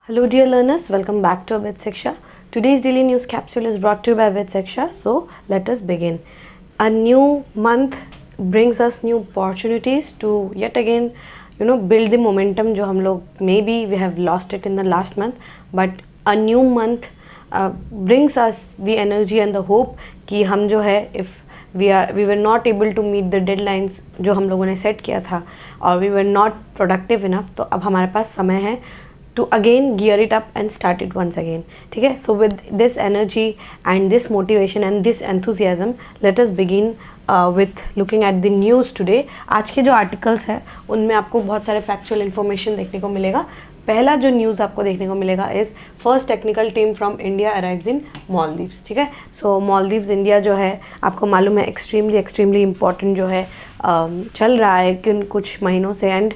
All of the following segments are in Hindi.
Hello dear learners, welcome back to Abid Shiksha. Today's daily news capsule is brought to you by Abid Shiksha. So let us begin. A new month brings us new opportunities to yet again build the momentum जो हम लोग maybe we have lost it in the last month, but a new month brings us the energy and the hope कि हम जो है if we were not able to meet the deadlines जो हम लोगों ने set किया था और we were not productive enough, तो अब हमारे पास समय है to again gear it up and start it once again. ठीक है, so with this energy and this motivation and this enthusiasm, let us begin with looking at the news today. आज के जो articles है उनमें आपको बहुत सारे factual information देखने को मिलेगा. पहला जो न्यूज़ आपको देखने को मिलेगा is first technical team from India arrives इन मालदीव्स. ठीक है, सो मालदीव्स इंडिया जो है आपको मालूम है एक्सट्रीमली इम्पॉर्टेंट जो है चल रहा है किन कुछ महीनों से, एंड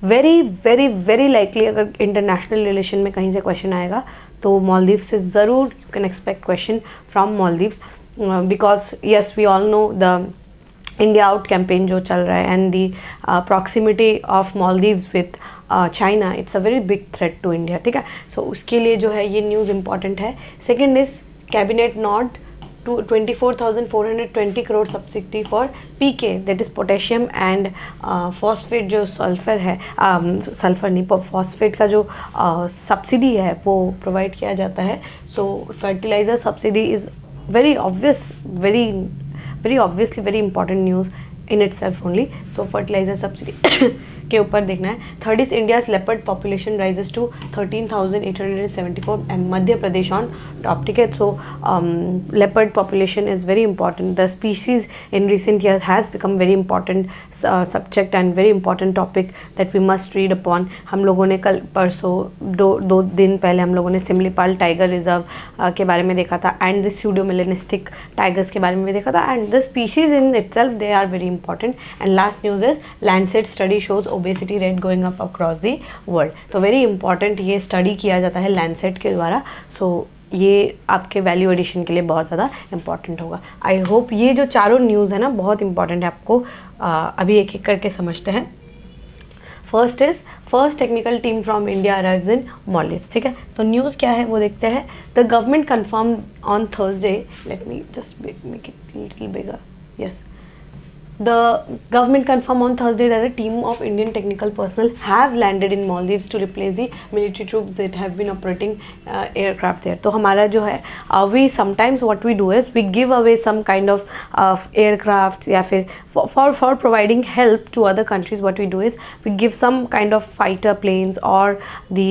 वेरी लाइकली अगर इंटरनेशनल रिलेशन में कहीं से क्वेश्चन आएगा तो मालदीव से ज़रूर you can expect question from Maldives, because yes we all know the India out campaign जो चल रहा है and the proximity of Maldives with China, it's a very big threat to India. ठीक है, सो उसके लिए जो है ये न्यूज़ इंपॉर्टेंट है. Second is cabinet nod to 24,420 crore subsidy for PK, that is potassium and phosphate जो सल्फर है, सल्फर नहीं फॉस्फेट का जो सब्सिडी है वो प्रोवाइड किया जाता है. So fertiliser subsidy is very obviously very important news in itself only. So fertilizer subsidy के ऊपर देखना है. Third is India's leopard population rises to 13,874 and Madhya Pradesh on top. ठीक है, so leopard population is very important. The species in recent years has become very important subject and very important topic that we must read upon. हम लोगों ने कल परसों दो दिन पहले हम लोगों ने सिमलीपाल टाइगर रिजर्व के बारे में देखा था एंड द स्यूडोमेलेनिस्टिक टाइगर्स के बारे में भी देखा था, and the species in itself they are very important. And last news is Lancet study shows obesity rate going up across the world. तो वेरी इंपॉर्टेंट ये स्टडी किया जाता है लैंडसेट के द्वारा. सो ये आपके वैल्यू एडिशन के लिए बहुत ज़्यादा इंपॉर्टेंट होगा. आई होप ये जो चारों न्यूज़ है ना बहुत इंपॉर्टेंट है, आपको अभी एक एक करके समझते हैं. First is first technical team from India arrives इन मालदीव्स. ठीक है, तो न्यूज़ क्या है वो देखते हैं. The government confirm on Thursday, let me just make it little bigger. Yes, the government confirmed on Thursday that a team of Indian technical personnel have landed in Maldives to replace the military troops that have been operating aircraft there. तो हमारा जो है we sometimes what we do is we give away some kind of aircraft या फिर for providing help to other countries. What we do is we give some kind of fighter planes or the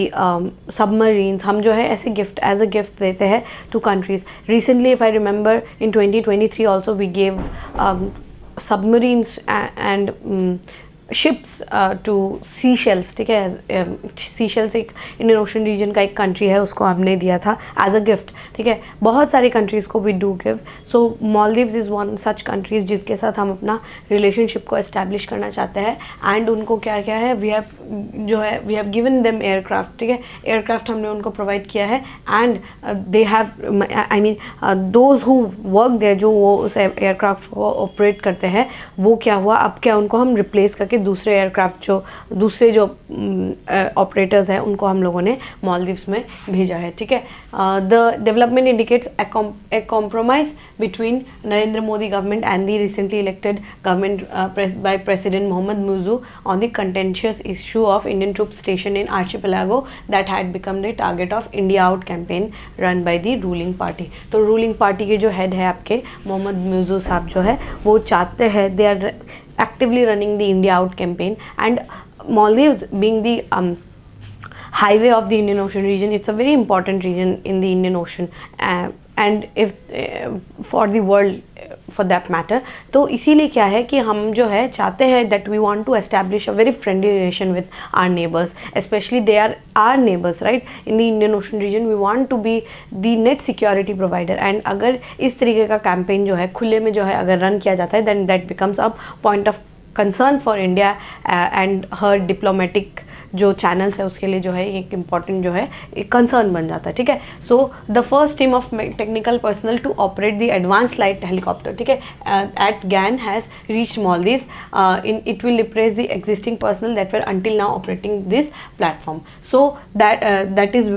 submarines. हम जो है ऐसे gift as a gift देते हैं to countries. Recently if I remember in 2023 also we gave submarines and ships to Seychelles. ठीक है, Seychelles एक इंडियन ओशन रीजन का एक कंट्री है, उसको हमने दिया था एज अ गिफ्ट. ठीक है, बहुत सारी कंट्रीज़ को we do give. So Maldives is one such countries जिसके साथ हम अपना रिलेशनशिप को एस्टैब्लिश करना चाहते हैं. एंड उनको क्या क्या है we have given them aircraft. ठीक है, एयरक्राफ्ट हमने उनको प्रोवाइड किया है and they have I mean those who work there, जो वो उस एयरक्राफ्ट को ऑपरेट करते हैं, वो क्या हुआ अब क्या उनको हम रिप्लेस करके दूसरे एयरक्राफ्ट दूसरे जो ऑपरेटर्स हैं उनको हम लोगों ने मालदीव्स में भेजा है. ठीक है, the development indicates a compromise between Narendra Modi government and the recently elected government by president Mohammed Muizzu on the contentious issue of Indian troop station in archipelago that had become the target of India out campaign run by the ruling party. तो रूलिंग पार्टी के जो हेड है आपके मोहम्मद मुर्जू साहब जो है वो चाहते हैं, they are actively running the India Out campaign, and Maldives being the highway of the Indian Ocean region, it's a very important region in the Indian Ocean and if for the world for that matter. तो इसीलिए क्या है कि हम जो है चाहते हैं that we want to establish a very friendly relation with our neighbors, especially they are our neighbors, right? In the Indian Ocean region we want to be the net security provider, and अगर इस तरीके का कैंपेन जो है खुले में जो है अगर रन किया जाता है then that becomes a point of concern for India and her diplomatic जो चैनल्स है उसके लिए जो है एक इम्पॉर्टेंट जो है एक कंसर्न बन जाता है, ठीक है। So the first team of technical personnel to operate the advance light helicopter, ठीक है, at Gan has reach Maldives, in it will replace the existing personnel that were until now operating this platform. So that is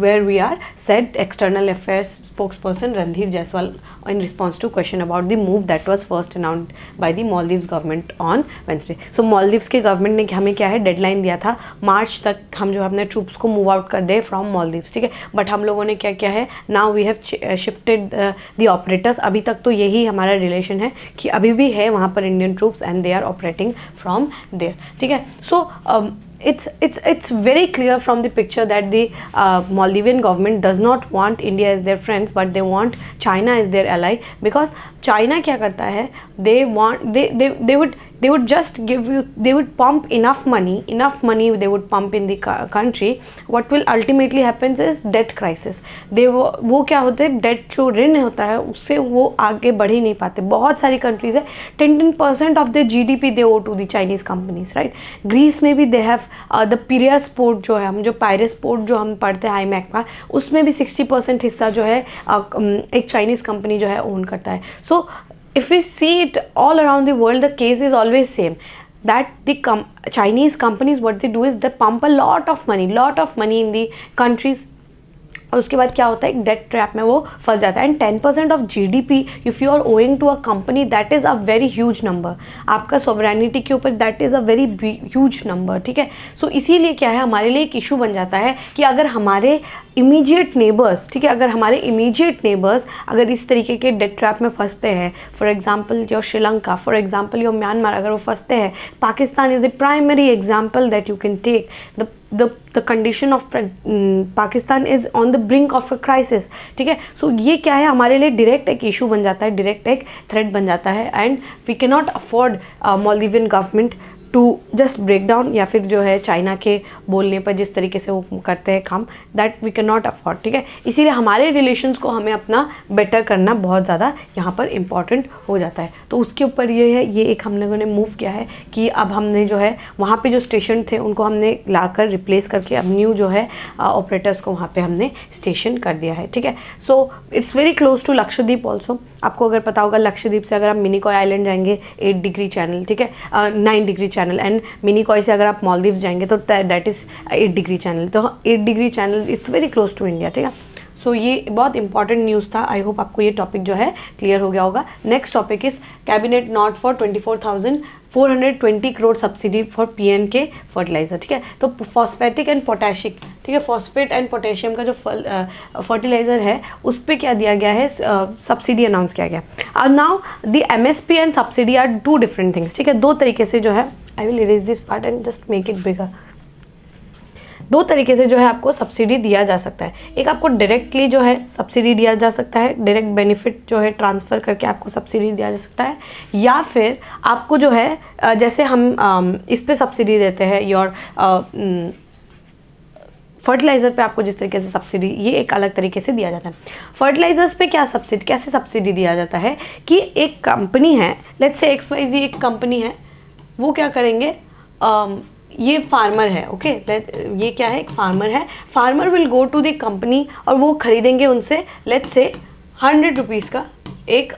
where we are, said external affairs spokesperson Randhir Jaiswal in response to question about the move that was first announced by the Maldives government on Wednesday. So Maldives के गवर्नमेंट ने हमें क्या है डेडलाइन दिया था, मार्च तक हम जो अपने ट्रूप्स को मूव आउट कर दे फ्रॉम मालदीव्स, ठीक है। बट हम लोगों ने क्या किया है, now we have shifted the operators. अभी तक तो यही हमारा रिलेशन है कि अभी भी है वहाँ पर Indian troops and they are operating from there, ठीक है। सो it's very clear from the picture that the Maldivian government does not want India as their friends, but they want China as their ally, because China क्या करता है, they would just give you, they would pump enough money they would pump in the country. What will ultimately happens is debt crisis. वो क्या होते हैं, डेट जो ऋण होता है उससे वो आगे बढ़ ही नहीं पाते। बहुत सारी कंट्रीज है 10% of the GDP they owe to the Chinese companies, right. Greece में भी they have the Piraeus port जो है, हम जो पायरस पोर्ट जो हम पढ़ते हैं IMAC का, उसमें भी 60% हिस्सा जो है एक चाइनीज़ कंपनी जो है ओन करता है। सो if we see it all around the world, the case is always same, that the Chinese companies, what they do is they pump a lot of money in the countries, और उसके बाद क्या होता है, एक डेट ट्रैप में वो फंस जाता है। And 10% of GDP if you are owing to a company, that is a very huge number. आपका सॉवरेनिटी के ऊपर that is a very huge number, ठीक है। सो इसीलिए क्या है, हमारे लिए एक इशू बन जाता है कि अगर हमारे इमीडिएट नेबर्स, ठीक है, अगर हमारे इमीडिएट नेबर्स अगर इस तरीके के डेट ट्रैप में फंसते हैं, for example your Sri Lanka, for example your Myanmar, अगर वो फंसते हैं, Pakistan is the primary example that you can take. The condition of Pakistan is on the brink of a crisis, ठीक है। सो ये क्या है, हमारे लिए डायरेक्ट एक इशू बन जाता है, डायरेक्ट एक थ्रेट बन जाता है, and we can not afford Maldivian government to just break down, या फिर जो है चाइना के बोलने पर जिस तरीके से वो करते हैं काम, that we can not afford, ठीक है। इसीलिए हमारे रिलेशंस को हमें अपना बेटर करना बहुत ज़्यादा यहाँ पर इम्पॉर्टेंट हो जाता है। तो उसके ऊपर ये है, ये एक हम लोगों ने मूव किया है कि अब हमने जो है वहाँ पे जो स्टेशन थे उनको हमने लाकर रिप्लेस करके अब न्यू जो है ऑपरेटर्स को वहाँ पे हमने स्टेशन कर दिया है, ठीक है। So it's very close to Lakshadweep also. आपको अगर पता होगा, लक्षद्वीप से अगर आप मिनिकॉय आइलैंड जाएंगे 8 डिग्री चैनल, ठीक है, 9 डिग्री चैनल, एंड मिनिकॉय से अगर आप मालदीव्स जाएंगे तो दैट इज़ 8 डिग्री चैनल। तो 8 degree channel it's very close to India, ठीक है। सो ये बहुत इंपॉर्टेंट न्यूज़ था। आई होप आपको ये टॉपिक जो है क्लियर हो गया होगा। Next topic is cabinet nod for 24,420 crore subsidy for PNK fertiliser, ठीक है। तो फॉस्फेटिक एंड पोटेशिक, ठीक है, फॉस्फेट एंड पोटेशियम का जो फर्टिलाइजर है उस पर क्या दिया गया है, सब्सिडी अनाउंस किया गया। और now the MSP and subsidy are 2 different things, ठीक है। 2 तरीके से जो है, I will erase this part and just make it bigger. 2 तरीके से जो है आपको सब्सिडी दिया जा सकता है। एक आपको डायरेक्टली जो है सब्सिडी दिया जा सकता है, डायरेक्ट बेनिफिट जो है ट्रांसफ़र करके आपको सब्सिडी दिया जा सकता है, या फिर आपको जो है जैसे हम इस पे सब्सिडी देते हैं योर फर्टिलाइज़र पे आपको जिस तरीके से सब्सिडी, ये एक अलग तरीके से दिया जाता है। फर्टिलाइजर्स पे क्या सब्सिडी, कैसे सब्सिडी दिया जाता है कि एक कंपनी है, लेट्स से XYZ एक कंपनी है, वो क्या करेंगे, ये फार्मर है, ओके, ये क्या है, एक फार्मर है, farmer will go to the company और वो खरीदेंगे उनसे, लेट्स से 100 रुपीज़ का एक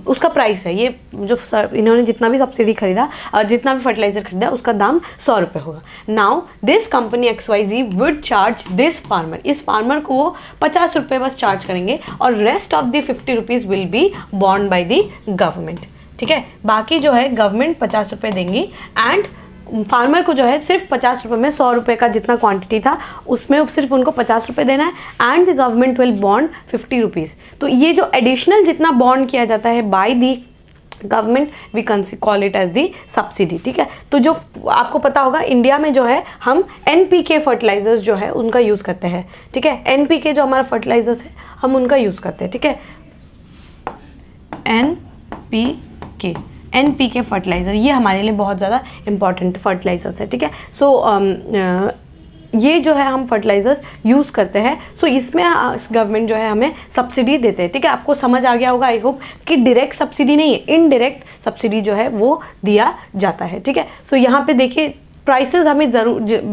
उसका प्राइस है, ये जो इन्होंने जितना भी सब्सिडी खरीदा और जितना भी फर्टिलाइजर खरीदा उसका दाम 100 रुपये होगा। Now this company XYZ would charge this farmer, इस फार्मर को वो 50 रुपये बस चार्ज करेंगे और rest of the 50 rupees will be born by the government, ठीक है। बाकी जो है गवर्नमेंट 50 रुपये देंगी एंड फार्मर को जो है सिर्फ 50 रुपये में 100 रुपये का जितना क्वांटिटी था उसमें सिर्फ उनको 50 रुपये देना है and the government will bond 50 rupees. तो ये जो एडिशनल जितना बॉन्ड किया जाता है by the government we call it as the subsidy, ठीक है। तो जो आपको पता होगा इंडिया में जो है हम NPK फर्टिलाइजर्स जो है उनका यूज़ करते हैं, ठीक है। NPK जो हमारा फर्टिलाइजर्स है हम उनका यूज़ करते हैं, ठीक है। NPK फर्टिलाइज़र ये हमारे लिए बहुत ज़्यादा इंपॉर्टेंट फर्टिलाइजर्स है, ठीक है। सो ये जो है हम फर्टिलाइजर्स यूज़ करते हैं। सो इसमें गवर्नमेंट जो है हमें सब्सिडी देते हैं, ठीक है। आपको समझ आ गया होगा आई होप कि डायरेक्ट सब्सिडी नहीं है, इनडायरेक्ट सब्सिडी जो है वो दिया जाता है, ठीक है। सो यहाँ पे देखिए प्राइसेस हमें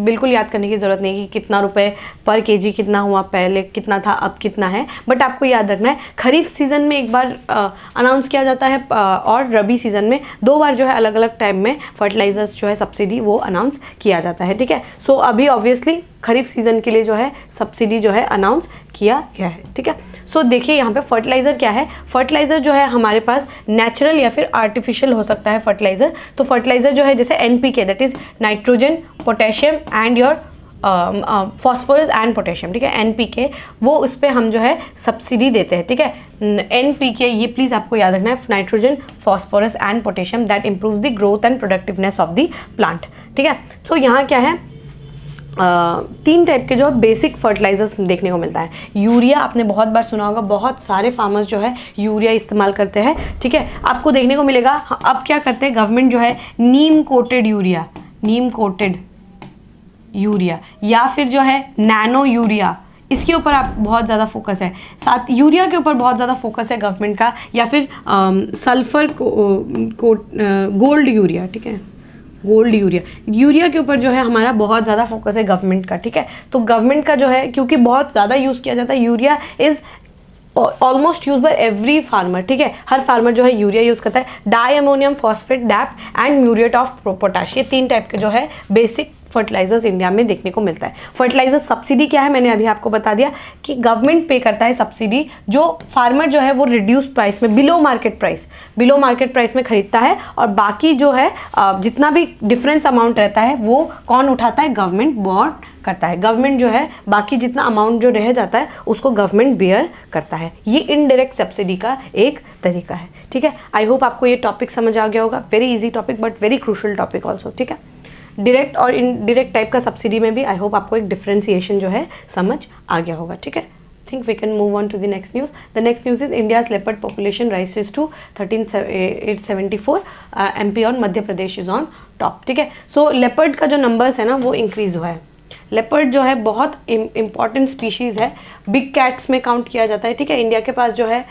बिल्कुल याद करने की ज़रूरत नहीं कि कितना रुपए पर केजी कितना हुआ, पहले कितना था अब कितना है, बट आपको याद रखना है खरीफ सीज़न में एक बार अनाउंस किया जाता है और रबी सीज़न में 2 बार जो है अलग अलग टाइम में फर्टिलाइजर्स जो है सब्सिडी वो अनाउंस किया जाता है, ठीक है। सो अभी ऑब्वियसली खरीफ सीज़न के लिए जो है सब्सिडी जो है अनाउंस किया गया है, ठीक है। सो देखिए यहाँ पे फर्टिलाइज़र क्या है, फर्टिलाइज़र जो है हमारे पास नेचुरल या फिर आर्टिफिशियल हो सकता है फर्टिलाइज़र। तो फर्टिलाइज़र जो है जैसे NPK that is nitrogen, potassium and your phosphorus and potassium, ठीक है, NPK, वो उस पर हम जो है सब्सिडी देते हैं, ठीक है। NPK ये प्लीज़ आपको याद रखना है, nitrogen, phosphorus and potassium that improves the growth and productiveness of the plant, ठीक है। सो यहाँ क्या है, 3 टाइप के जो बेसिक फर्टिलाइजर्स देखने को मिलता है। यूरिया आपने बहुत बार सुना होगा, बहुत सारे फार्मर्स जो है यूरिया इस्तेमाल करते हैं, ठीक है। आपको देखने को मिलेगा अब क्या करते हैं गवर्नमेंट जो है नीम कोटेड यूरिया या फिर जो है नैनो यूरिया, इसके ऊपर आप बहुत ज़्यादा फोकस है। साथ यूरिया के ऊपर बहुत ज़्यादा फोकस है गवर्नमेंट का, या फिर सल्फर गोल्ड यूरिया, ठीक है, गोल्ड यूरिया के ऊपर जो है हमारा बहुत ज़्यादा फोकस है गवर्नमेंट का, ठीक है। तो गवर्नमेंट का जो है क्योंकि बहुत ज़्यादा यूज़ किया जाता है, urea is almost use by every farmer, ठीक है, हर फार्मर जो है यूरिया यूज़ करता है। Di ammonium phosphate, DAP and muriate of potash, ये 3 टाइप के जो है बेसिक फर्टिलाइजर्स इंडिया में देखने को मिलता है। फर्टिलाइजर सब्सिडी क्या है, मैंने अभी आपको बता दिया कि गवर्नमेंट पे करता है सब्सिडी, जो फार्मर जो है वो रिड्यूस प्राइस में, बिलो मार्केट प्राइस में खरीदता है, और बाकी जो है जितना भी डिफरेंस अमाउंट रहता है वो कौन उठाता है, गवर्नमेंट बोर्ड करता है। गवर्नमेंट जो है बाकी जितना अमाउंट जो रह जाता है उसको गवर्नमेंट बेयर करता है। ये इनडायरेक्ट सब्सिडी का एक तरीका है, ठीक है। आई होप आपको ये टॉपिक समझ आ गया होगा, very easy topic but very crucial topic also, ठीक है। डायरेक्ट और इनडायरेक्ट टाइप का सब्सिडी में भी आई होप आपको एक डिफ्रेंसिएशन जो है समझ आ गया होगा, ठीक है। Think we can move on to the next news. The next news is India's leopard population rises to 13,874, MP और Madhya Pradesh is on top, ठीक है। सो लेपर्ड का जो नंबर्स है ना वो इंक्रीज हुआ है। लेपर्ड जो है बहुत इंपॉर्टेंट स्पीशीज़ है, बिग कैट्स में काउंट किया जाता है, ठीक है। इंडिया के पास जो है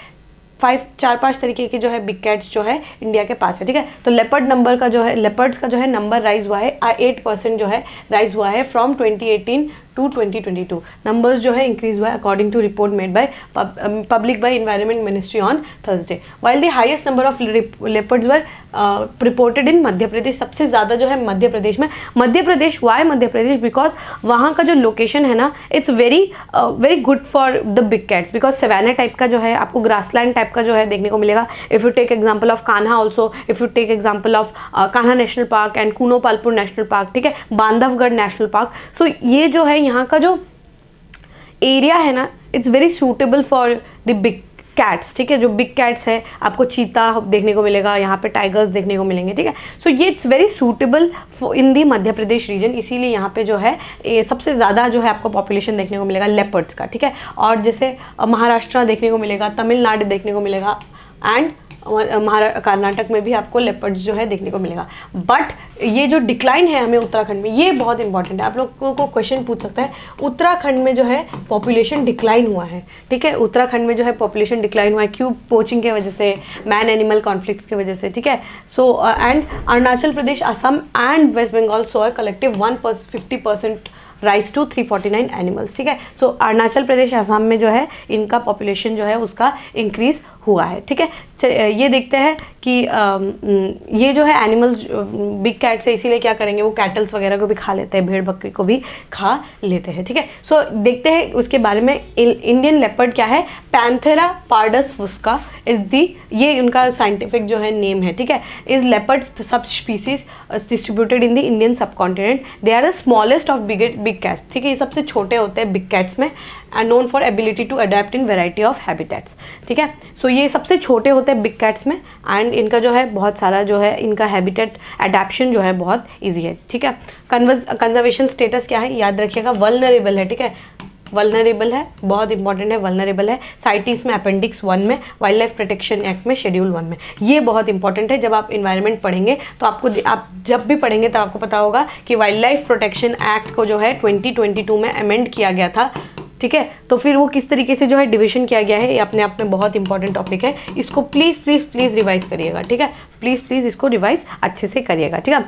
4-5 तरीके के जो है बिग कैट्स जो है इंडिया के पास है, ठीक है। तो लेपर्ड नंबर का जो है, लेपर्ड्स का जो है नंबर राइज हुआ है 8% जो है राइज हुआ है फ्रॉम 2018 टू 2022। नंबर्स जो है इंक्रीज हुआ है according to report made by public by environment ministry on Thursday. While the highest number of leopards were reported in Madhya Pradesh, सबसे ज़्यादा जो है मध्य प्रदेश में। मध्य प्रदेश, वाई मध्य प्रदेश, बिकॉज वहाँ का जो लोकेशन है ना it's very good for the big cats, because savanna type का जो है आपको ग्रासलैंड टाइप का जो है देखने को मिलेगा। If you take example of Kanha also, if you take example of Kanha national park and Kuno Palpur national park, ठीक है, बांधवगढ़ नेशनल पार्क। सो ये जो है यहाँ का जो एरिया है ना it's very suitable for the big cats, ठीक है। जो बिग कैट्स है आपको चीता देखने को मिलेगा, यहाँ पे टाइगर्स देखने को मिलेंगे, ठीक है। सो ये it's very suitable in the Madhya Pradesh region, इसीलिए यहाँ पे जो है सबसे ज़्यादा जो है आपको पॉपुलेशन देखने को मिलेगा लेपर्ड्स का, ठीक है। और जैसे महाराष्ट्र देखने को मिलेगा, तमिलनाडु देखने को मिलेगा एंड कर्नाटक में भी आपको लेपर्ड्स जो है देखने को मिलेगा। बट ये जो डिक्लाइन है हमें उत्तराखंड में, ये बहुत इंपॉर्टेंट है। आप लोगों को क्वेश्चन पूछ सकता है, उत्तराखंड में जो है पॉपुलेशन डिक्लाइन हुआ है, ठीक है। उत्तराखंड में जो है पॉपुलेशन डिक्लाइन हुआ है, क्यों? पोचिंग के वजह से, मैन एनिमल कॉन्फ्लिक्ट्स की वजह से, ठीक है। So and Arunachal Pradesh, Assam and west Bengal so collective 150% rise to 349 animals, ठीक है। सो अरुणाचल प्रदेश, असम में जो है इनका पॉपुलेशन जो है उसका इंक्रीज हुआ है, ठीक है। ये देखते हैं कि ये जो है एनिमल्स बिग कैट्स है, इसीलिए क्या करेंगे, वो कैटल्स वगैरह को भी खा लेते हैं, भेड़ बकरी को भी खा लेते हैं, ठीक है। सो देखते हैं उसके बारे में। इंडियन लेपर्ड क्या है, Panthera pardus fusca is the, ये उनका साइंटिफिक जो है नेम है, ठीक है। Is leopard subspecies distributed in the Indian subcontinent, they are the smallest of big cats, ठीक है। ये सबसे छोटे होते हैं बिग कैट्स में, and known for ability to adapt in variety of habitats, ठीक है। सो ये सबसे छोटे होते हैं बिग कैट्स में, एंड इनका जो है बहुत सारा जो है इनका हैबिटेट अडेप्शन जो है बहुत इजी है, ठीक है। कंजर्वेशन स्टेटस क्या है, याद रखिएगा, वल्नरेबल है, ठीक है। वल्नरेबल है, बहुत इंपॉर्टेंट है, वल्नरेबल है। साइटीज़ में अपेंडिक्स 1 में, वाइल्ड लाइफ प्रोटेक्शन एक्ट में शेड्यूल 1 में, ये बहुत इंपॉर्टेंट है। जब आप इन्वायरमेंट पढ़ेंगे तो आप जब भी पढ़ेंगे तो आपको पता होगा कि वाइल्ड लाइफ प्रोटेक्शन एक्ट को जो है 2022 में अमेंड किया गया था, ठीक है। तो फिर वो किस तरीके से जो है डिवीजन किया गया है, ये अपने आप में बहुत इंपॉर्टेंट टॉपिक है। इसको प्लीज़ रिवाइज करिएगा, ठीक है। प्लीज़ इसको रिवाइज अच्छे से करिएगा, ठीक है।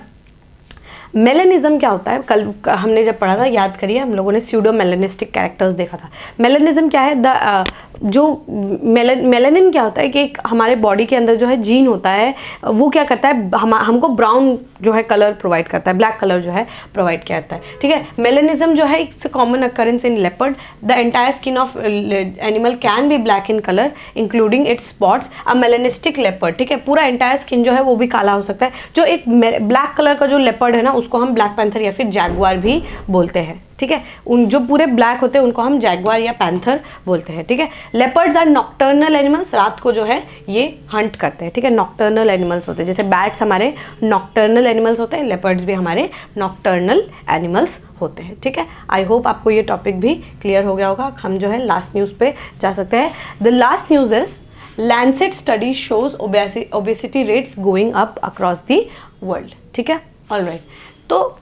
मेलेनिज्म क्या होता है, कल हमने जब पढ़ा था, याद करिए, हम लोगों ने स्यूडो मेलेनिस्टिक कैरेक्टर्स देखा था। मेलेनिज्म क्या है, जो मेलानिन क्या होता है कि एक हमारे बॉडी के अंदर जो है जीन होता है, वो क्या करता है, हमको ब्राउन जो है कलर प्रोवाइड करता है, ब्लैक कलर जो है प्रोवाइड किया जाता है, ठीक है। मेलेनिज्म जो है it's common occurrence in leopard. The entire skin of animal can be black in colour including it's spots. A melanistic leopard, ठीक है, पूरा एंटायर स्किन जो है वो भी काला हो सकता है। जो एक ब्लैक कलर का जो लेपर्ड है ना, उसको हम ब्लैक पैंथर या फिर जैगुआर भी बोलते हैं, ठीक है। उन जो पूरे ब्लैक होते हैं उनको हम जैगुआर या पैंथर बोलते हैं, ठीक है। लेपर्ड्स आर नॉक्टर्नल एनिमल्स, रात को जो है ये हंट करते हैं, ठीक है। नॉक्टर्नल एनिमल्स होते हैं, जैसे बैट्स हमारे नॉक्टर्नल एनिमल्स होते हैं, लेपर्ड्स भी हमारे नॉक्टर्नल एनिमल्स होते हैं, ठीक है। आई होप आपको ये टॉपिक भी क्लियर हो गया होगा। हम जो है लास्ट न्यूज़ पे जा सकते हैं। The last news is Lancet study shows obesity rates going up across the world, ठीक है। ऑलराइट, तो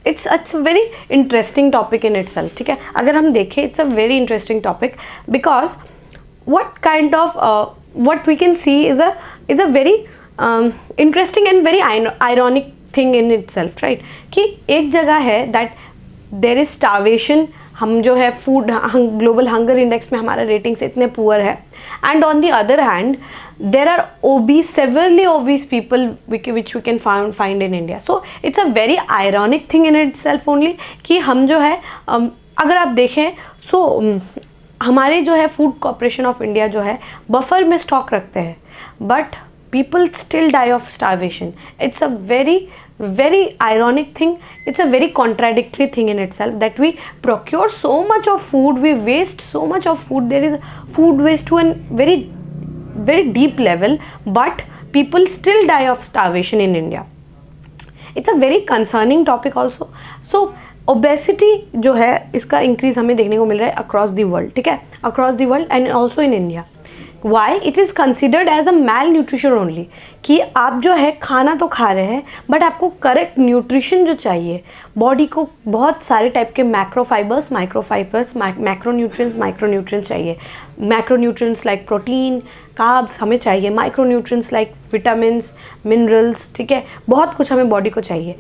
it's a very interesting topic in itself, ठीक है। अगर हम देखें, it's a very interesting topic because what kind of what we can see is a very interesting and very ironic thing in itself, right? कि एक जगह है that there is starvation, हम जो है फूड ग्लोबल हंगर इंडेक्स में हमारा रेटिंग्स इतने पुअर है, and on the other hand there are obese, severely obese people which we can find in India. So it's a very ironic thing in itself only कि हम जो है अगर आप देखें so हमारे जो है फूड कॉर्पोरेशन ऑफ इंडिया जो है बफर में स्टॉक रखते हैं, but people still die of starvation. It's a very ironic thing. It's a very contradictory thing in itself that we procure so much of food, we waste so much of food. There is food waste to a very deep level, but people still die of starvation in India. It's a very concerning topic also. So obesity जो है इसका इंक्रीज हमें देखने को मिल रहा है अक्रॉस द वर्ल्ड, ठीक है, across the world and also in India. Why it is considered as a malnutrition only, कि आप जो है खाना तो खा रहे हैं बट आपको करेक्ट न्यूट्रिशन जो चाहिए बॉडी को, बहुत सारे टाइप के मैक्रोफाइबर्स, माइक्रोफाइबर्स, मैक्रोन्यूट्रिएंट्स, माइक्रोन्यूट्रिएंट्स चाहिए. मैक्रोन्यूट्रिएंट्स लाइक प्रोटीन, कार्ब्स हमें चाहिए, माइक्रोन्यूट्रिएंट्स लाइक विटामिन्स, मिनरल्स, ठीक है, बहुत कुछ हमें बॉडी को चाहिए.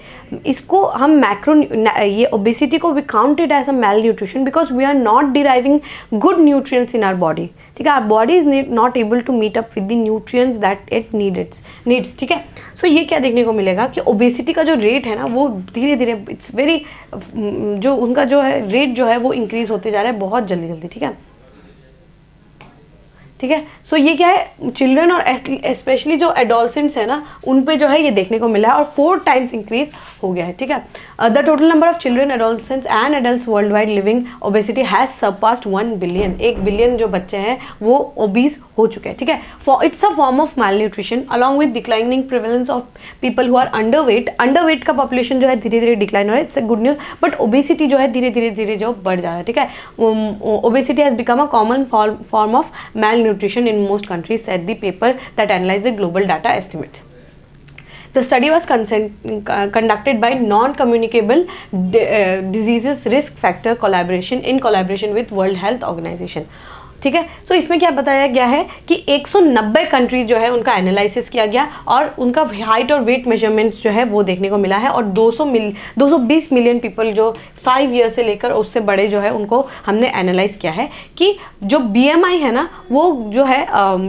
इसको हम ये ओबेसिटी को we counted as a malnutrition because we are not deriving good nutrients in our body, ठीक है. Our body is not able to meet up with the nutrients that it needs, ठीक है. सो ये क्या देखने को मिलेगा कि ओबेसिटी का जो रेट है ना वो धीरे धीरे इट्स वेरी, जो उनका जो है रेट जो है वो इंक्रीज होते जा रहा है बहुत जल्दी जल्दी, ठीक है, ठीक है. सो ये क्या है, चिल्ड्रन और स्पेशली जो एडोलसेंट्स है ना उन पे जो है ये देखने को मिला है और 4 टाइम्स इंक्रीज हो गया है, ठीक है. The total number of children, adolescents and adults world wide living obesity has surpassed 1 billion. 1 billion जो बच्चे हैं वो ओबीस हो चुके हैं, ठीक है. It's a form of malnutrition along with declining prevalence of people who are underweight का पॉपुलेशन जो है धीरे धीरे डिक्लाइन हो रहा है. It's a good news. But obesity जो है धीरे धीरे जो बढ़ जा रहा है, ठीक है. Obesity has become a common form of malnutrition in most countries, said the paper that analyzed the global data estimates. The study was conducted by non-communicable diseases risk factor collaboration in collaboration with World Health Organization. ठीक है. सो इसमें क्या बताया गया है कि 190 कंट्रीज जो है उनका एनालिसिस किया गया और उनका हाइट और वेट मेजरमेंट्स जो है वो देखने को मिला है और 220 मिलियन पीपल जो 5 ईयर से लेकर उससे बड़े जो है उनको हमने एनालाइज किया है कि जो BMI है ना वो जो है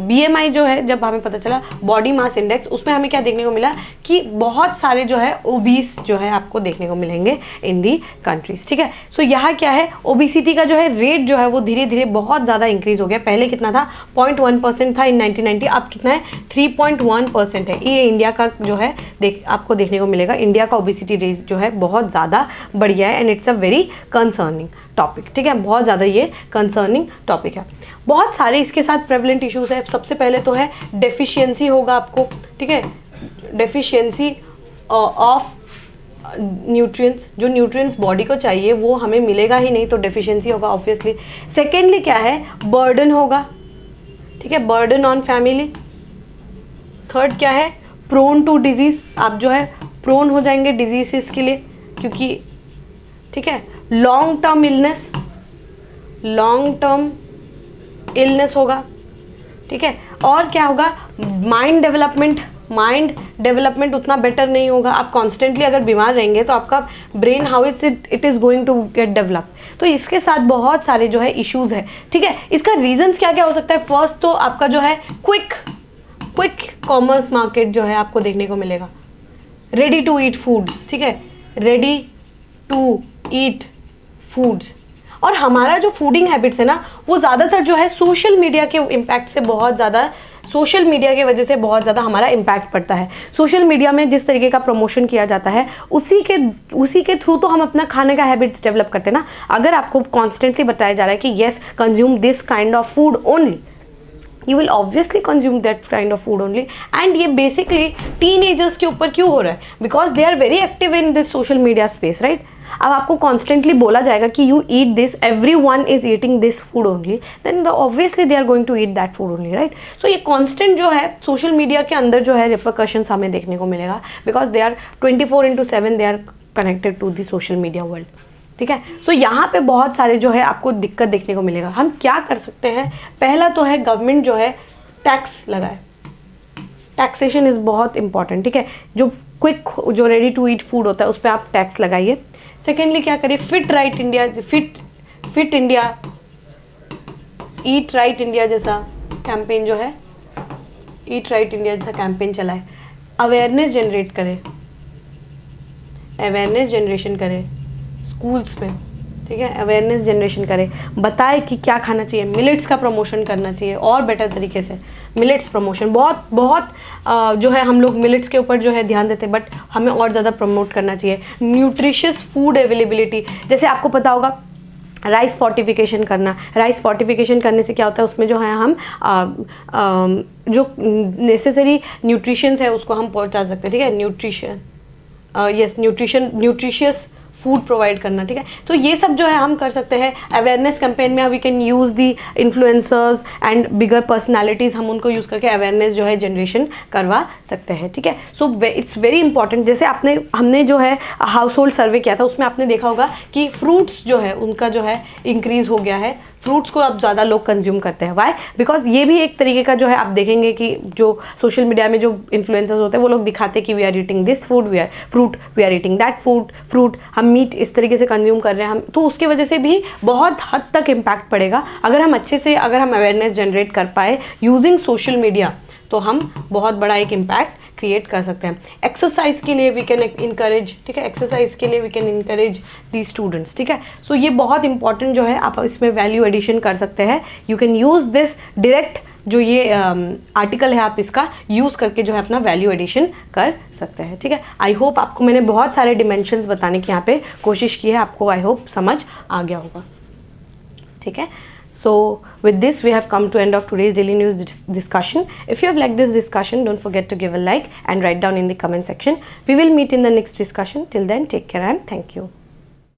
BMI जो है, जब हमें पता चला बॉडी मास इंडेक्स, उसमें हमें क्या देखने को मिला कि बहुत सारे जो है ओबीस जो है आपको देखने को मिलेंगे इन दी कंट्रीज, ठीक है. सो यहाँ क्या है, ओबेसिटी का जो है रेट जो है वो धीरे धीरे बहुत ज़्यादा इंक्रीज हो गया. पहले कितना था, 0.1% था इन 1990, अब कितना है 3.1% है. ये इंडिया का जो है आपको देखने को मिलेगा. इंडिया का ओबेसिटी रेट जो है बहुत ज़्यादा बढ़िया है and it's a very concerning topic, ठीक है. बहुत ज़्यादा ये कंसर्निंग टॉपिक है. बहुत सारे इसके साथ प्रेवलेंट इश्यूज है. सबसे पहले तो है डेफिशिएंसी होगा आपको, ठीक है, डेफिशिएंसी ऑफ न्यूट्रिएंट्स. जो न्यूट्रिएंट्स बॉडी को चाहिए वो हमें मिलेगा ही नहीं तो डेफिशिएंसी होगा ऑब्वियसली. सेकेंडली क्या है, बर्डन होगा, ठीक है, बर्डन ऑन फैमिली. थर्ड क्या है, प्रोन टू डिजीज. आप जो है प्रोन हो जाएंगे डिजीजेस के लिए क्योंकि, ठीक है, लॉन्ग टर्म इलनेस होगा, ठीक है. और क्या होगा, माइंड डेवलपमेंट माइंड डेवलपमेंट उतना बेटर नहीं होगा। आप कॉन्स्टेंटली अगर बीमार रहेंगे तो आपका brain how it is going to get develop. तो इसके साथ बहुत सारे जो है इश्यूज है, ठीक है। इसका रीजंस क्या क्या हो सकता है? फर्स्ट तो आपका जो है क्विक कॉमर्स मार्केट जो है आपको देखने को मिलेगा, रेडी टू ईट फूड्स, ठीक है, रेडी टू ईट फूड्स। और हमारा जो फूडिंग हैबिट्स है ना, वो ज़्यादातर जो है सोशल मीडिया के इम्पैक्ट से बहुत ज़्यादा, सोशल मीडिया की वजह से बहुत ज़्यादा हमारा इम्पैक्ट पड़ता है। सोशल मीडिया में जिस तरीके का प्रमोशन किया जाता है उसी के थ्रू तो हम अपना खाने का हैबिट्स डेवलप करते हैं ना। अगर आपको कॉन्स्टेंटली बताया जा रहा है कि yes consume this kind of food only, you will obviously consume that kind of food only। and ये basically teenagers के ऊपर क्यों हो रहा है? because they are very active in this social media space, right? अब आपको constantly बोला जाएगा कि you eat this, everyone is eating this food only, then obviously they are going to eat that food only, right? so ये constant जो है social media के अंदर जो है repercussions हमें देखने को मिलेगा, because they are 24/7 they are connected to the social media world, ठीक है। सो यहाँ पे बहुत सारे जो है आपको दिक्कत देखने को मिलेगा। हम क्या कर सकते हैं? पहला तो है गवर्नमेंट जो है टैक्स लगाए, टैक्सेशन इज़ बहुत इंपॉर्टेंट, ठीक है। जो क्विक जो रेडी टू ईट फूड होता है उस पर आप टैक्स लगाइए। सेकेंडली क्या करिए? Fit right India, fit India, eat right India जैसा कैंपेन जो है, ईट राइट इंडिया जैसा कैंपेन चलाए, अवेयरनेस जनरेट करे, अवेयरनेस जनरेशन करे स्कूल्स में, ठीक है, अवेयरनेस जनरेशन करे, बताए कि क्या खाना चाहिए, मिलेट्स का प्रमोशन करना चाहिए और बेटर तरीके से। मिलेट्स प्रमोशन बहुत जो है हम लोग मिलेट्स के ऊपर जो है ध्यान देते हैं, बट हमें और ज़्यादा प्रमोट करना चाहिए। न्यूट्रिशियस फूड अवेलेबिलिटी, जैसे आपको पता होगा राइस फोर्टिफिकेशन करना, राइस फोर्टिफिकेशन करने से क्या होता है, उसमें जो है हम जो नेसेसरी न्यूट्रिशंस है उसको हम पहुँचा सकते हैं, ठीक है। न्यूट्रिशन न्यूट्रिशियस फूड प्रोवाइड करना, ठीक है। तो ये सब जो है हम कर सकते हैं। अवेयरनेस कैंपेन में we can use the influencers and bigger personalities, हम उनको यूज़ करके अवेयरनेस जो है जनरेशन करवा सकते हैं, ठीक है। So it's very important. जैसे हमने जो है हाउस होल्ड सर्वे किया था, उसमें आपने देखा होगा कि फ्रूट्स जो है उनका जो है इंक्रीज़ हो गया है, फ्रूट्स को अब ज़्यादा लोग कंज्यूम करते हैं। वाई? बिकॉज ये भी एक तरीके का जो है आप देखेंगे कि जो सोशल मीडिया में जो इन्फ्लुएंसर्स होते हैं वो लोग दिखाते हैं कि we are eating this food, we are eating that fruit, हम मीट इस तरीके से कंज्यूम कर रहे हैं हम, तो उसके वजह से भी बहुत हद तक इम्पैक्ट पड़ेगा। अगर हम अच्छे से अवेयरनेस जनरेट कर पाए यूजिंग सोशल मीडिया, तो हम बहुत बड़ा एक इम्पैक्ट क्रिएट कर सकते हैं। एक्सरसाइज के लिए वी कैन इनकरेज, ठीक है, एक्सरसाइज के लिए we can encourage the students, ठीक है। सो ये बहुत इंपॉर्टेंट जो है, आप इसमें वैल्यू एडिशन कर सकते हैं। You can use this direct, जो ये आर्टिकल है आप इसका यूज़ करके जो है अपना वैल्यू एडिशन कर सकते हैं, ठीक है। आई होप आपको मैंने बहुत सारे डिमेंशंस बताने की यहाँ पे कोशिश की है, आपको आई होप समझ आ गया होगा, ठीक है। So with this we have come to end of today's daily news discussion. If you have liked this discussion, don't forget to give a like and write down in the comment section. We will meet in the next discussion. Till then, take care and thank you.